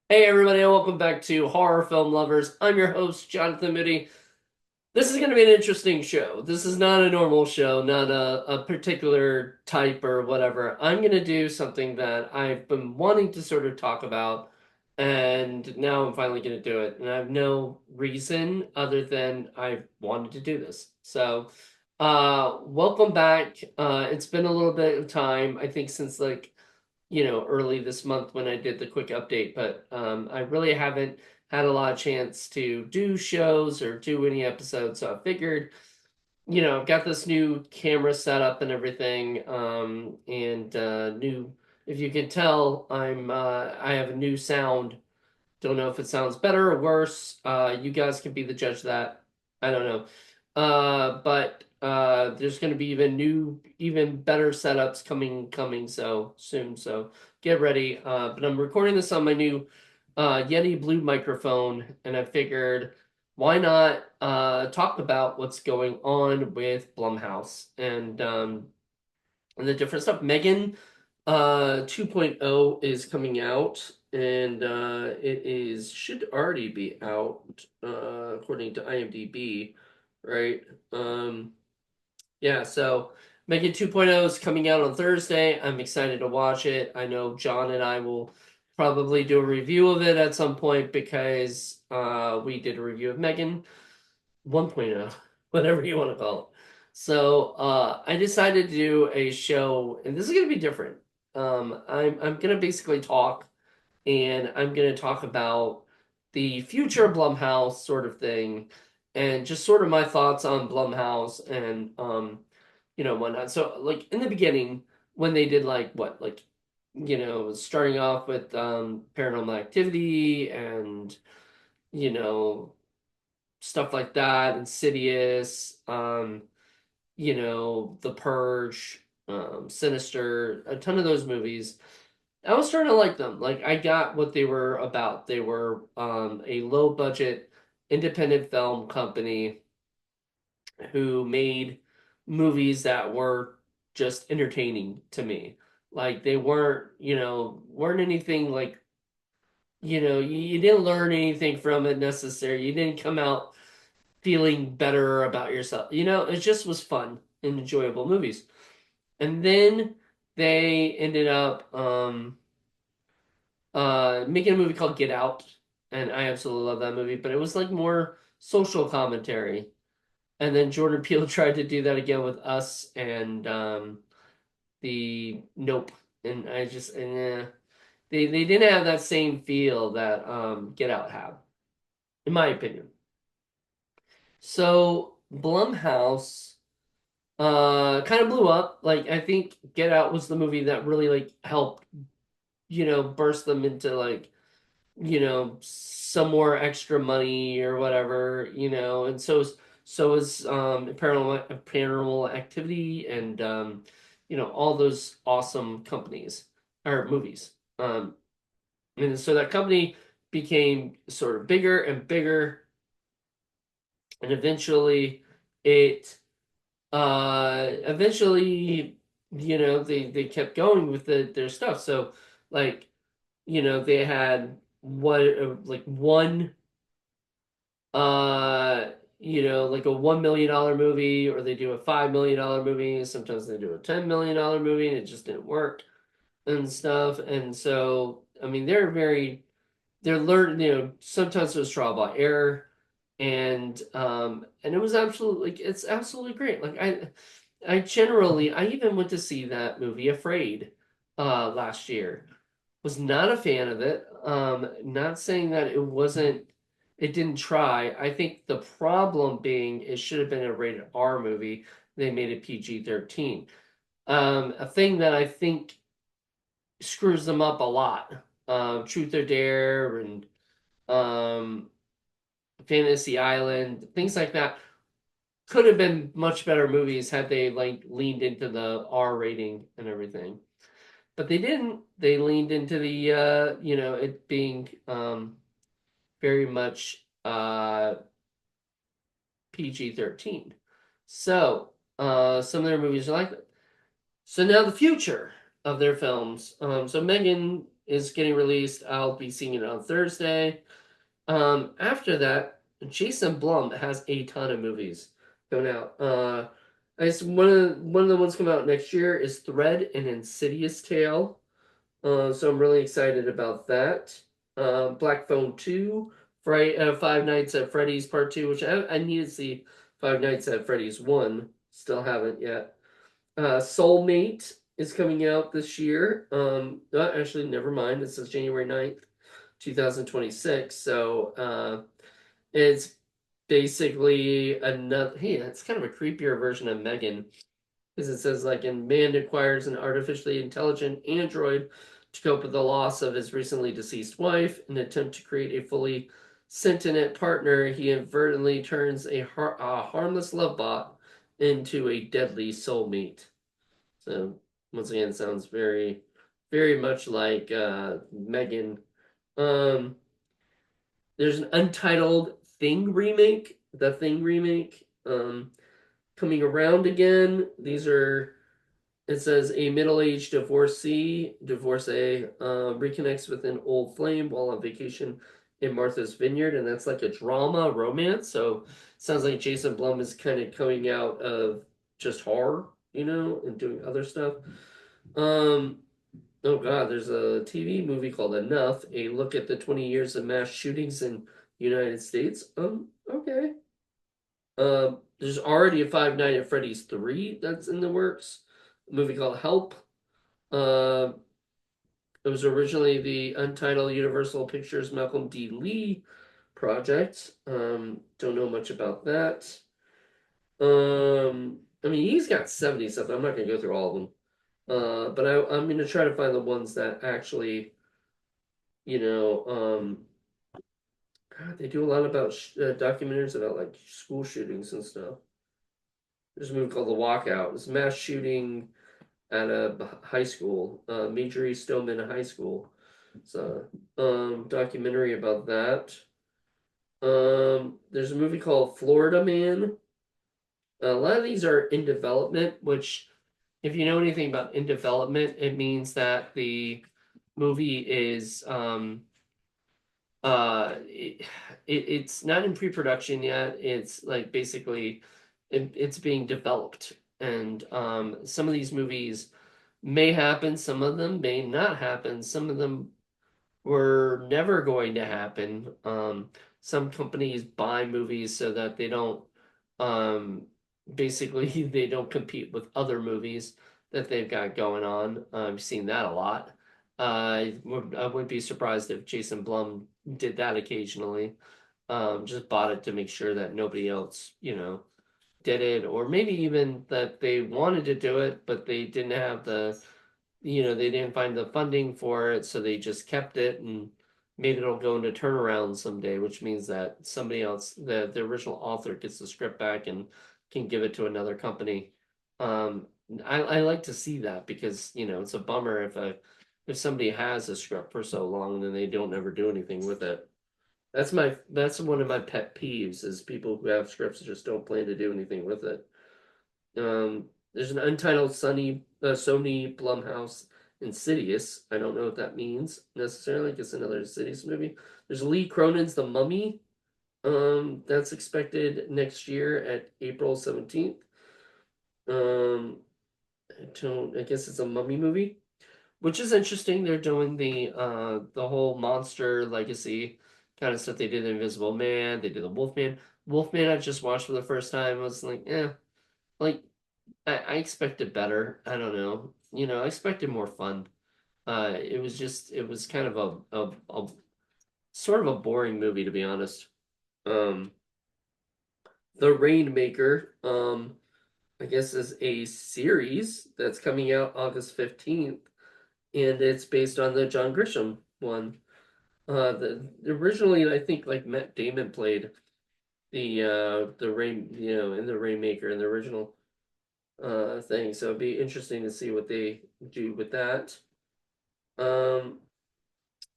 Hey everybody, and welcome back to Horror Film Lovers. I'm your host, Jonathan Moody. This is going to be an interesting show. This is not a normal show, not a particular type or whatever. I'm going to do something that I've been wanting to sort of talk about, and now I'm finally going to do it. And I have no reason other than I've wanted to do this. Welcome back. It's been a little bit of time, I think, since early this month when I did the quick update, but I really haven't had a lot of chance to do shows or do any episodes. So I figured, I've got this new camera setup and everything, and new. If you can tell, I have a new sound. Don't know if it sounds better or worse. You guys can be the judge of that. I don't know. But there's going to be even better setups coming so soon. So get ready. But I'm recording this on my new Yeti Blue microphone, and I figured why not talk about what's going on with Blumhouse and the different stuff. Megan 2.0 is coming out, and it is should already be out according to IMDb, right? Um, yeah, so Megan 2.0 is coming out on Thursday. I'm excited to watch it. I know John and I will probably do a review of it at some point because we did a review of Megan 1.0, whatever you want to call it. So I decided to do a show, and this is going to be different. I'm going to basically talk, and I'm going to talk about the future of Blumhouse sort of thing, and just sort of my thoughts on Blumhouse and whatnot. So like in the beginning, when they did starting off with Paranormal Activity and you know stuff like that, Insidious, The Purge, Sinister, a ton of those movies. I was starting to like them. Like I got what they were about. They were a low budget independent film company who made movies that were just entertaining to me. Like they weren't anything like, you didn't learn anything from it necessarily. You didn't come out feeling better about yourself. It just was fun and enjoyable movies. And then they ended up making a movie called Get Out, and I absolutely love that movie, but it was like more social commentary. And then Jordan Peele tried to do that again with Us and the Nope. And I just they didn't have that same feel that Get Out had, in my opinion. So Blumhouse kind of blew up. Like I think Get Out was the movie that really like helped, burst them into like, some more extra money or whatever, and so is paranormal activity and all those awesome companies or movies. And so that company became sort of bigger and bigger, and it eventually they kept going with their stuff. So like they had like one uh like a $1 million movie, or they do a $5 million movie. Sometimes they do a $10 million movie and it just didn't work and stuff. And so I mean they're learning, sometimes it was trial by error, and it was absolutely like it's absolutely great. Like I even went to see that movie Afraid last year. Was not a fan of it. Not saying that it didn't try. I think the problem being it should have been a rated R movie. They made it PG-13. A thing that I think screws them up a lot. Truth or Dare and um, Fantasy Island, things like that could have been much better movies had they like leaned into the R rating and everything. But they didn't. They leaned into the it being very much PG-13. So some of their movies are like that. So now the future of their films. So Megan is getting released. I'll be seeing it on Thursday. After that, Jason Blum has a ton of movies coming out. I guess one of the ones coming out next year is Thread and Insidious Tale. So I'm really excited about that. Black Phone 2, Five Nights at Freddy's Part 2, which I need to see Five Nights at Freddy's 1. Still haven't yet. Soulmate is coming out this year. Actually, never mind. It says January 9th, 2026. So it's basically another. Hey, that's kind of a creepier version of Megan. Because it says, like, in man acquires an artificially intelligent android to cope with the loss of his recently deceased wife. In an attempt to create a fully sentient partner, he inadvertently turns a harmless love bot into a deadly soulmate. So, once again, sounds very, very much like Megan. Um, there's an untitled Thing remake, the Thing remake, coming around again. These are it says a middle-aged divorcee, reconnects with an old flame while on vacation in Martha's Vineyard, and that's like a drama romance. So sounds like Jason Blum is kind of coming out of just horror, and doing other stuff. Um, oh God, there's a TV movie called Enough, a look at the 20 years of mass shootings in the United States. Okay. There's already a Five Nights at Freddy's 3 that's in the works. A movie called Help. Uh, it was originally the untitled Universal Pictures Malcolm D. Lee project. Don't know much about that. I mean, he's got 70 something. I'm not gonna go through all of them. But I'm gonna try to find the ones that actually, you know, God, they do a lot about documentaries about like school shootings and stuff. There's a movie called The Walkout. It's a mass shooting at a high school, Major East Stillman High School. So, documentary about that. There's a movie called Florida Man. A lot of these are in development, which, if you know anything about in development, it means that the movie is it's not in pre-production yet. It's like basically it's being developed, and some of these movies may happen, some of them may not happen, some of them were never going to happen. Some companies buy movies so that they don't, um, basically, they don't compete with other movies that they've got going on. I've seen that a lot. I wouldn't be surprised if Jason Blum did that occasionally. Just bought it to make sure that nobody else, did it, or maybe even that they wanted to do it, but they didn't have they didn't find the funding for it, so they just kept it and made it'll go into turnaround someday, which means that somebody else, the original author, gets the script back and can give it to another company. Um, I like to see that because it's a bummer if somebody has a script for so long and then they don't ever do anything with it. That's one of my pet peeves is people who have scripts and just don't plan to do anything with it. There's an untitled Sony Blumhouse Insidious. I don't know what that means necessarily. I guess another Insidious movie. There's Lee Cronin's The Mummy. That's expected next year at April 17th. Um, I guess it's a mummy movie, which is interesting. They're doing the whole monster legacy kind of stuff. They did the Invisible Man. They did the Wolfman. Wolfman I just watched for the first time. I was like, like I expected better. I don't know. I expected more fun. It was kind of a sort of a boring movie to be honest. Um, The Rainmaker, I guess is a series that's coming out August 15th, and it's based on the John Grisham one. Originally I think like Matt Damon played the rain, in the Rainmaker in the original thing. So it'd be interesting to see what they do with that. Um,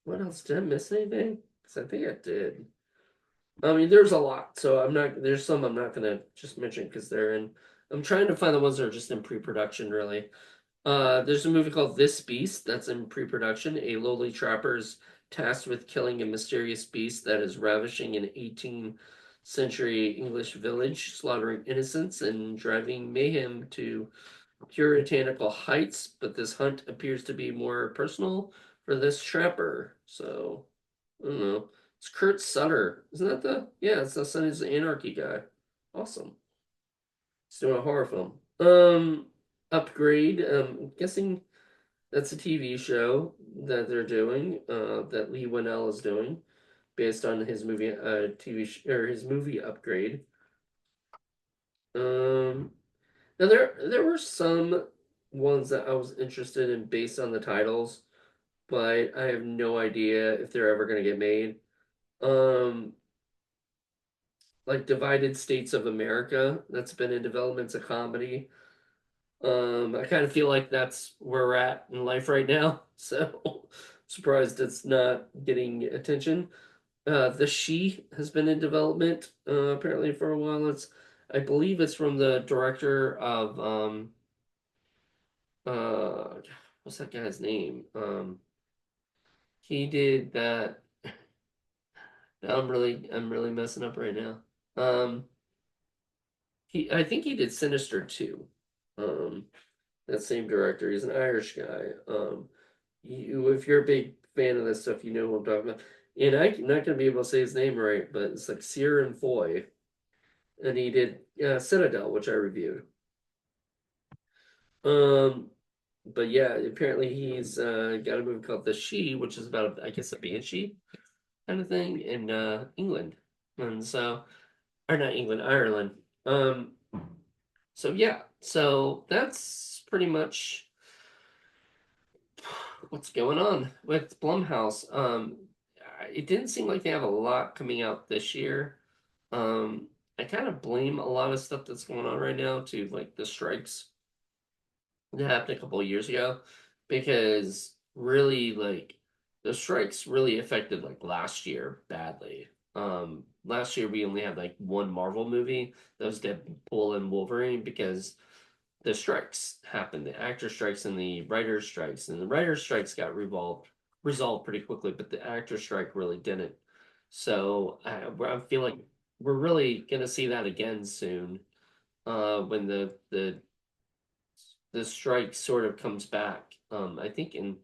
what else? Did I miss anything? Because I think I did. I mean, there's a lot, so I'm not. There's some I'm not gonna just mention because they're in. I'm trying to find the ones that are just in pre-production, really. There's a movie called This Beast that's in pre-production. A lowly trapper is tasked with killing a mysterious beast that is ravishing an 18th century English village, slaughtering innocents and driving mayhem to puritanical heights. But this hunt appears to be more personal for this trapper. So, I don't know. It's Kurt Sutter. Isn't that the? Yeah, it's the Son of Anarchy guy. Awesome. He's doing a horror film. Upgrade. I'm guessing that's a TV show that they're doing, that Lee Winnell is doing, based on his movie, or his movie Upgrade. Um, Now there were some ones that I was interested in based on the titles, but I have no idea if they're ever going to get made. Um, like Divided States of America, that's been in development, it's a comedy. I kind of feel like that's where we're at in life right now, so surprised it's not getting attention. The She has been in development, apparently for a while. I believe it's from the director of uh, what's that guy's name? He did that. Now I'm really messing up right now. Um, I think he did Sinister too. Um, that same director. He's an Irish guy. If you're a big fan of this stuff, you know who I'm talking about. And I'm not gonna be able to say his name right, but it's like Ciaran Foy, and he did Citadel, which I reviewed. Um, but yeah, apparently he's got a movie called The She, which is about I guess a banshee kind of thing in England, and so or not England, Ireland. Um, so yeah, so that's pretty much what's going on with Blumhouse. It didn't seem like they have a lot coming out this year. Um, I kind of blame a lot of stuff that's going on right now to like the strikes that happened a couple of years ago, because really like the strikes really affected like last year badly. Last year we only had like one Marvel movie that was Deadpool and Wolverine because the strikes happened, the actor strikes and the writer strikes, and the writer strikes got resolved pretty quickly, but the actor strike really didn't. So I feel like we're really gonna see that again soon, when the strike sort of comes back. I think in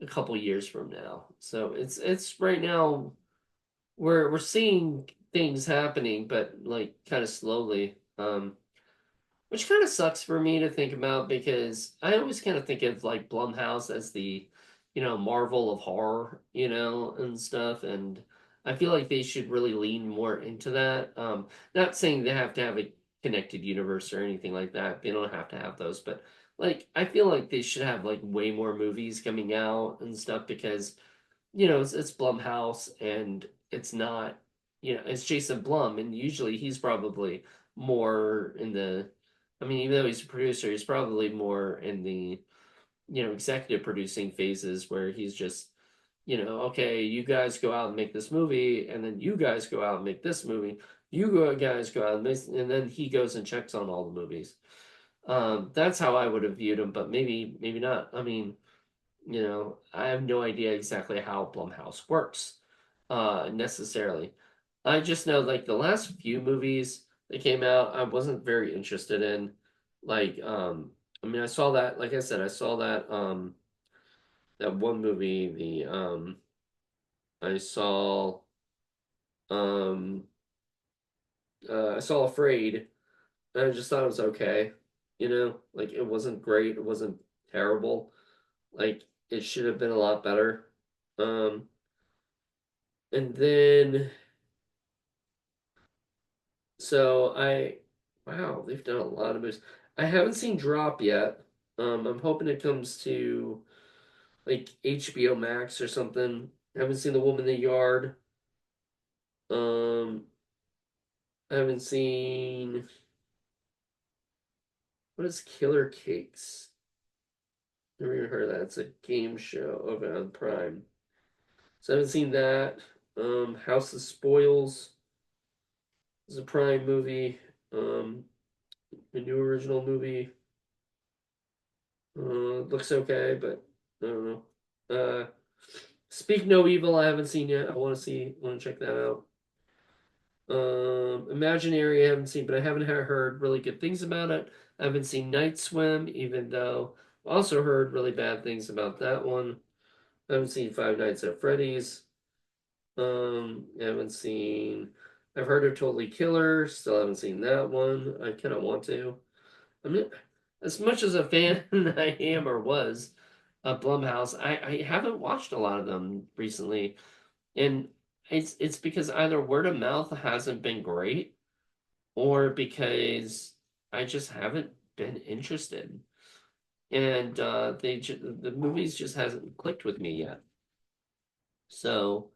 a couple years from now. So it's right now we're seeing things happening, but like kind of slowly. Which kind of sucks for me to think about because I always kind of think of like Blumhouse as the, Marvel of horror, and stuff. And I feel like they should really lean more into that. Not saying they have to have a connected universe or anything like that. They don't have to have those, but like I feel like they should have like way more movies coming out and stuff because it's Blumhouse and it's not, it's Jason Blum, and usually he's probably more in the, I mean, even though he's a producer, he's probably more in the, executive producing phases where he's just, okay, you guys go out and make this movie, and then you guys go out and make this movie. Guys go out and make, and then he goes and checks on all the movies. That's how I would have viewed him, but maybe not. I mean, I have no idea exactly how Blumhouse works, necessarily. I just know like the last few movies that came out, I wasn't very interested in. Like, I mean, I saw that, like I said, I saw that one movie, I saw, um, I saw Afraid, and I just thought it was okay. Like it wasn't great, it wasn't terrible. Like it should have been a lot better. Um, And then, so wow, they've done a lot of movies. I haven't seen Drop yet. I'm hoping it comes to like HBO Max or something. I haven't seen The Woman in the Yard. Um, I haven't seen, what is Killer Cakes? Never even heard of that. It's a game show over on Prime. So I haven't seen that. House of Spoils is a Prime movie. A new original movie. Looks okay, but I don't know. Uh, Speak No Evil, I haven't seen yet. I want to see, want to check that out. Imaginary, I haven't seen, but I haven't heard really good things about it. I haven't seen Night Swim, even though I also heard really bad things about that one. I haven't seen Five Nights at Freddy's. I haven't seen. I've heard of Totally Killer. Still haven't seen that one. I kind of want to. I mean, as much as a fan I am or was of Blumhouse, I haven't watched a lot of them recently, and it's because either word of mouth hasn't been great, or because I just haven't been interested, and the movies just hasn't clicked with me yet. So,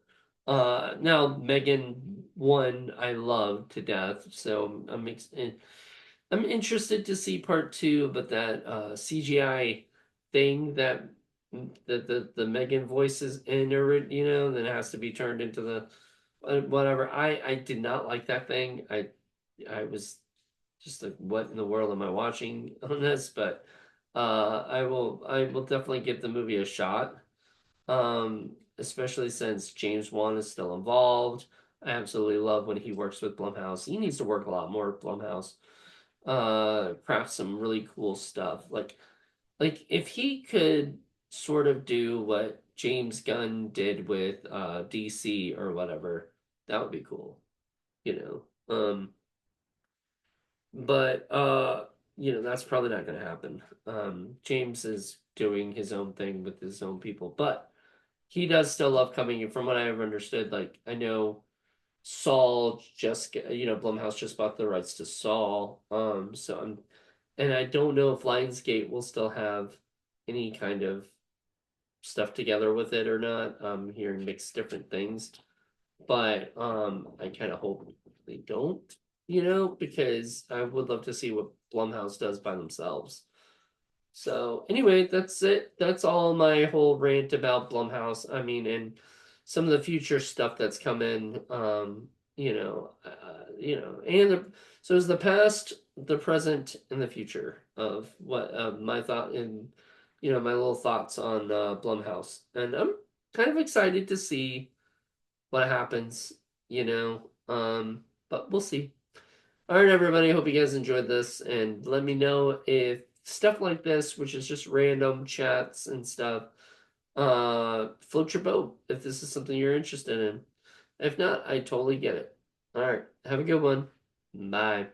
now Megan one I love to death, so I'm interested to see part two, but that CGI thing that the Megan voices in it, then it has to be turned into the whatever. I did not like that thing. I was just like, what in the world am I watching on this? But I will definitely give the movie a shot. Especially since James Wan is still involved. I absolutely love when he works with Blumhouse. He needs to work a lot more with Blumhouse. Craft some really cool stuff. Like if he could sort of do what James Gunn did with DC or whatever, that would be cool, you know. But that's probably not gonna happen. James is doing his own thing with his own people, but he does still love coming in. From what I ever understood, like I know Saul just Blumhouse just bought the rights to Saul. And I don't know if Lionsgate will still have any kind of stuff together with it or not. I'm hearing mixed different things, but I kind of hope they don't, because I would love to see what Blumhouse does by themselves. So anyway, that's it. That's all my whole rant about Blumhouse. I mean, and some of the future stuff that's coming. And so it's the past, the present, and the future of what my thought and my little thoughts on Blumhouse, and I'm kind of excited to see what happens. You know, but we'll see. All right, everybody. Hope you guys enjoyed this, and let me know if stuff like this, which is just random chats and stuff, float your boat. If this is something you're interested in. If not, I totally get it. All right. Have a good one. Bye.